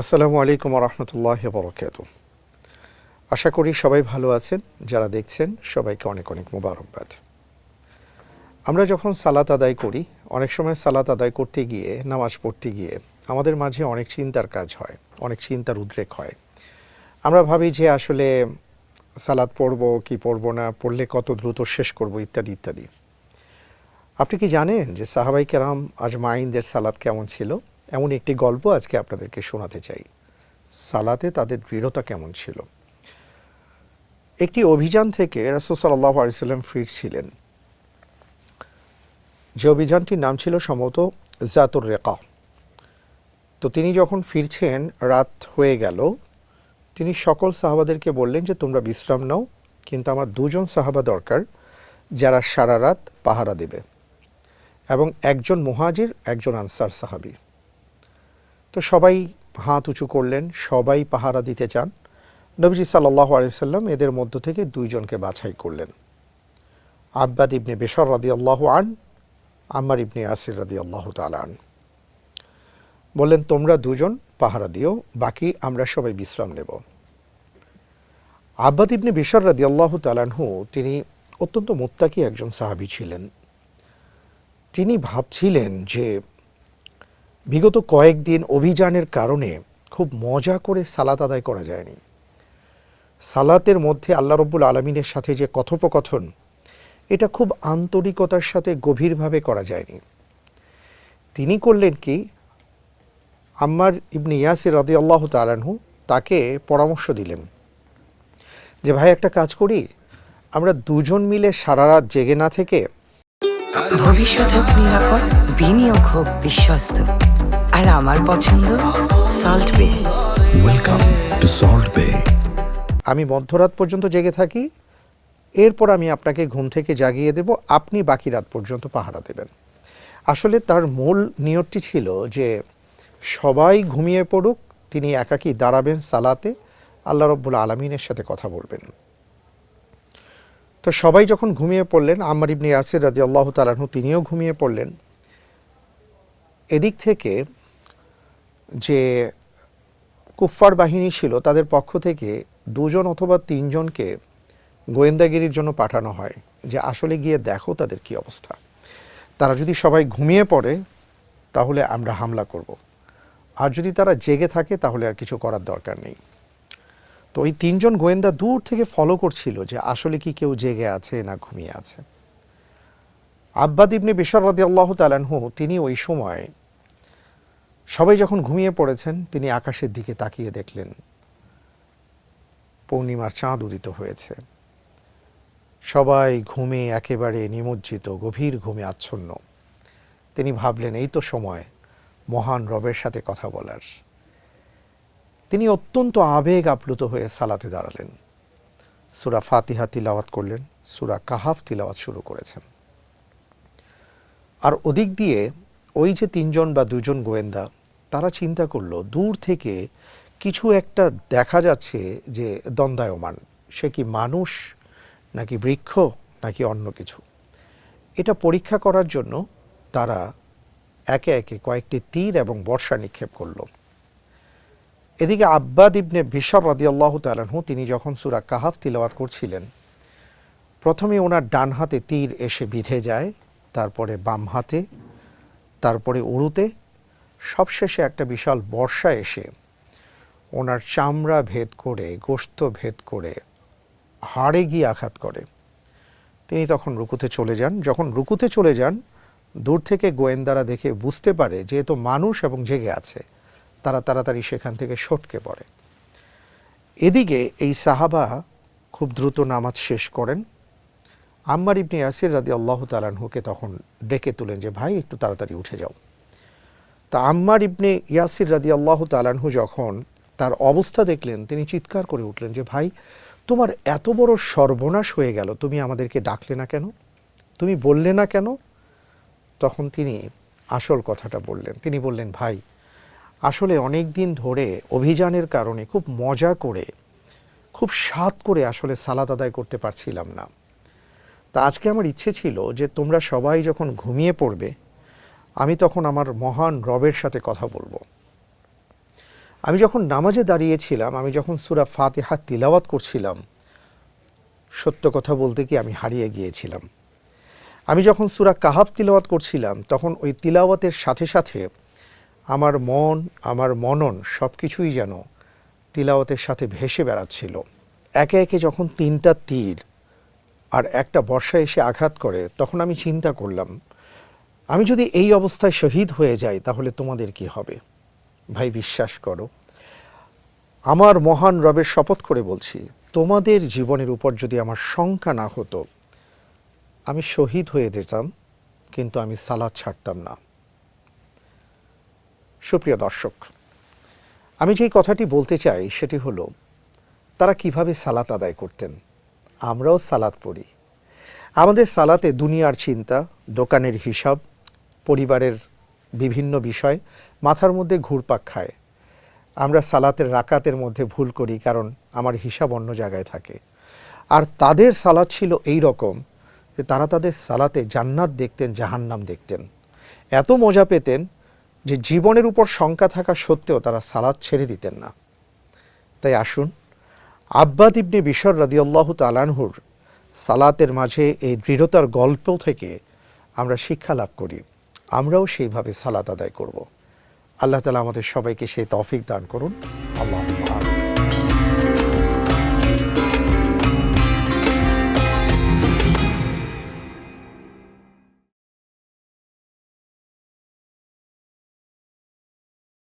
আসসালামু আলাইকুম রহমতুল্লাহি বরকাত। আশা করি সবাই ভালো আছেন। যারা দেখছেন সবাইকে অনেক অনেক মোবারকবাদ। আমরা যখন সালাত আদায় করি, অনেক সময় সালাত আদায় করতে গিয়ে, নামাজ পড়তে গিয়ে আমাদের মাঝে অনেক চিন্তার কাজ হয়, অনেক চিন্তার উদ্রেক হয়। আমরা ভাবি যে আসলে সালাত পড়ব কি পড়ব না, পড়লে কত দ্রুত শেষ করব, ইত্যাদি ইত্যাদি। আপনি কি জানেন যে সাহাবাই কেরাম আজমাইনদের সালাত কেমন ছিল? এমন একটি গল্প আজকে আপনাদেরকে শোনাতে চাই। সালাতে তাদের দৃঢ়তা কেমন ছিল। একটি অভিযান থেকে রাসূল সাল্লাল্লাহু আলাইহি ওয়াসাল্লাম ফিরছিলেন। যে অভিযানটির নাম ছিল সম্ভবত যাতুর রিকা। তো তিনি যখন ফিরছেন, রাত হয়ে গেল। তিনি সকল সাহাবাদেরকে বললেন যে তোমরা বিশ্রাম নাও, কিন্তু আমার দুজন সাহাবা দরকার যারা সারা রাত পাহারা দেবে, এবং একজন মুহাজির, একজন আনসার সাহাবী। তো সবাই হাত উঁচু করলেন, সবাই পাহারা দিতে চান। নবীজি সাল্লাল্লাহু আলাইহি ওয়াসাল্লাম এদের মধ্য থেকে দুইজনকে বাছাই করলেন, আব্বাদ ইবনে বিশর রাদিয়াল্লাহু আন, আম্মার ইবনে ইয়াসির রাদিয়াল্লাহু তাআলা আন। বললেন তোমরা দুজন পাহারা দিও, বাকি আমরা সবাই বিশ্রাম নেব। আব্বাদ ইবনে বিশর রাদিয়াল্লাহু তাআলা আনহু তিনি অত্যন্ত মুত্তাকি একজন সাহাবী ছিলেন। তিনি ভাবছিলেন যে বিগত কয়েকদিন অভিযানের কারণে খুব মজা করে সালাত আদায় করা যায়নি। সালাতের মধ্যে আল্লাহ রব্বুল আলামিনের সাথে যে কথোপকথন, এটা খুব আন্তরিকতার সাথে গভীরভাবে করা যায়নি। তিনি করলেন কি, আম্মার ইবনে ইয়াসির রাদিয়াল্লাহু তাআলা আনহু তাকে পরামর্শ দিলেন যে ভাই একটা কাজ করি, আমরা দুজন মিলে সারা রাত জেগে না থেকে ভবিষ্যৎ হোক নিরাপদ, বিনিয়োগ হোক বিশ্বস্ত, আর আমার পছন্দ সল্ট বে। ওয়েলকাম টু সল্ট বে। আমি মধ্যরাত পর্যন্ত জেগে থাকি, এরপর আমি আপনাকে ঘুম থেকে জাগিয়ে দেব, আপনি বাকি রাত পর্যন্ত পাহারা দেবেন। আসলে তার মূল নিয়তটি ছিল যে সবাই ঘুমিয়ে পড়ুক, তিনি একাকী দাঁড়াবেন সালাতে, আল্লাহ রব্বুল আলামিনের সাথে কথা বলবেন। তো সবাই যখন ঘুমিয়ে পড়লেন, আম্মার ইবনে ইয়াসির রাদিয়াল্লাহু তাআলা আনহু তিনিও ঘুমিয়ে পড়লেন। এদিক থেকে যে কুফফার বাহিনী ছিল তাদের পক্ষ থেকে দুজন অথবা তিনজনকে গোয়েন্দাগিরির জন্য পাঠানো হয় যে আসলে গিয়ে দেখো তাদের কি অবস্থা। তারা যদি সবাই ঘুমিয়ে পড়ে তাহলে আমরা হামলা করব, আর যদি তারা জেগে থাকে তাহলে আর কিছু করার দরকার নেই। তো ওই তিনজন গোয়েন্দা দূর থেকে ফলো করছিল যে আসলে কি কেউ জেগে আছে না ঘুমিয়ে আছে। আব্বাদ ইবনে বিশর রাদিয়াল্লাহু তাআলা আনহু তিনি ওই সময় সবাই যখন ঘুমিয়ে পড়েছেন, তিনি আকাশের দিকে তাকিয়ে দেখলেন পূর্ণিমার চাঁদ উদিত হয়েছে। সবাই ঘুমে একেবারে নিমজ্জিত, গভীর ঘুমে আচ্ছন্ন। তিনি ভাবলেন এই তো সময় মহান রবের সাথে কথা বলার। তিনি অত্যন্ত আবেগ আপ্লুত হয়ে সালাতে দাঁড়ালেন, সূরা ফাতিহা তিলাওয়াত করলেন, সূরা কাহাফ তিলাওয়াত শুরু করেছেন। আর ওদিক দিয়ে ওই যে তিনজন বা দুজন গোয়েন্দা, তারা চিন্তা করলো দূর থেকে কিছু একটা দেখা যাচ্ছে যে দ্বন্দ্বায়মান, সে কি মানুষ নাকি বৃক্ষ নাকি অন্য কিছু। এটা পরীক্ষা করার জন্য তারা একে একে কয়েকটি তীর এবং বর্ষা নিক্ষেপ করল। এদিকে আব্বাদ ইবনে বিশর রাদিয়াল্লাহু তাআলা আনহু তিনি যখন সূরা কাহাফ তিলাওয়াত করছিলেন, প্রথমে ওনার ডান হাতে তীর এসে বিঁধে যায়, তারপরে বাম হাতে, তারপরে উরুতে, সবশেষে একটা বিশাল বর্ষা এসে ওনার চামড়া ভেদ করে, গোশত ভেদ করে হাড়ে গিয়ে আঘাত করে। তিনি তখন রুকুতে চলে যান। যখন রুকুতে চলে যান, দূর থেকে গোয়েন্দারা দেখে বুঝতে পারে যে এ তো মানুষ এবং জেগে আছে। তারা তাড়াতাড়ি সেখান থেকে সটকে পড়ে। এদিকে এই সাহাবা খুব দ্রুত নামাজ শেষ করেন। আম্মার ইবনে ইয়াসির রাদিয়াল্লাহু তাআলা আনহুকে তখন ডেকে তুলেন যে ভাই একটু তাড়াতাড়ি উঠে যাও। তা আম্মার ইবনে ইয়াসির রাদিয়াল্লাহু তাআলা আনহু যখন তার অবস্থা দেখলেন, তিনি চিৎকার করে উঠলেন যে ভাই তোমার এত বড় সর্বনাশ হয়ে গেল, তুমি আমাদেরকে ডাকলে না কেন, তুমি বললে না কেন? তখন তিনি আসল কথাটা বললেন। তিনি বললেন ভাই আসলে অনেক দিন ধরে অভিযানের কারণে খুব মজা করে, খুব স্বাদ করে আসলে সালাত আদায় করতে পারছিলাম না। তা আজকে আমার ইচ্ছে ছিল যে তোমরা সবাই যখন ঘুমিয়ে পড়বে, আমি তখন আমার মহান রবের সাথে কথা বলবো। আমি যখন নামাজে দাঁড়িয়েছিলাম, আমি যখন সূরা ফাতিহা তিলাওয়াত করছিলাম, সত্য কথা বলতে কি আমি হারিয়ে গিয়েছিলাম। আমি যখন সূরা কাহাফ তিলাওয়াত করছিলাম, তখন ওই তিলাওয়াতের সাথে সাথে আমার মন, আমার মনন সব কিছুই যেন তিলাওয়াতের সাথে ভেসে বেড়াচ্ছিল। একে একে যখন 3টা তীর আর একটা বর্ষা এসে আঘাত করে, তখন আমি চিন্তা করলাম, আমি যদি এই অবস্থায় শহীদ হয়ে যাই তাহলে তোমাদের কি হবে। ভাই, বিশ্বাস করো, আমার মহান রবের শপথ করে বলছি, তোমাদের জীবনের উপর যদি আমার শঙ্কা না হতো, আমি শহীদ হয়ে যেতাম, কিন্তু আমি সালাত ছাড়তাম না। সুপ্রিয় দর্শক, আমি যেই কথাটি বলতে চাই সেটি হলো, তারা কিভাবে সালাত আদায় করতেন। আমরাও সালাত পড়ি। আমাদের সালাতে দুনিয়ার চিন্তা, দোকানের হিসাব, পরিবারের বিভিন্ন বিষয় মাথার মধ্যে ঘুরপাক খায়। আমরা সালাতের রাকাতের মধ্যে ভুল করি, কারণ আমার হিসাব অন্য জায়গায় থাকে। আর তাদের সালাত ছিল এই রকম যে তারা তাদের সালাতে জান্নাত দেখতেন, জাহান্নাম দেখতেন। এত মজা পেতেন যে জীবনের উপর শঙ্কা থাকা সত্ত্বেও তারা সালাত ছেড়ে দিতেন না। তাই আসুন, আব্বাদ ইবনে বিশর রাদিয়াল্লাহু তাআলা আনহুর সালাতের মাঝে এই দৃঢ়তার গল্প থেকে আমরা শিক্ষা লাভ করি, আমরাও সেইভাবে সালাত আদায় করব। আল্লাহ তাআলা আমাদের সবাইকে সেই তৌফিক দান করুন। আল্লাহুম্মা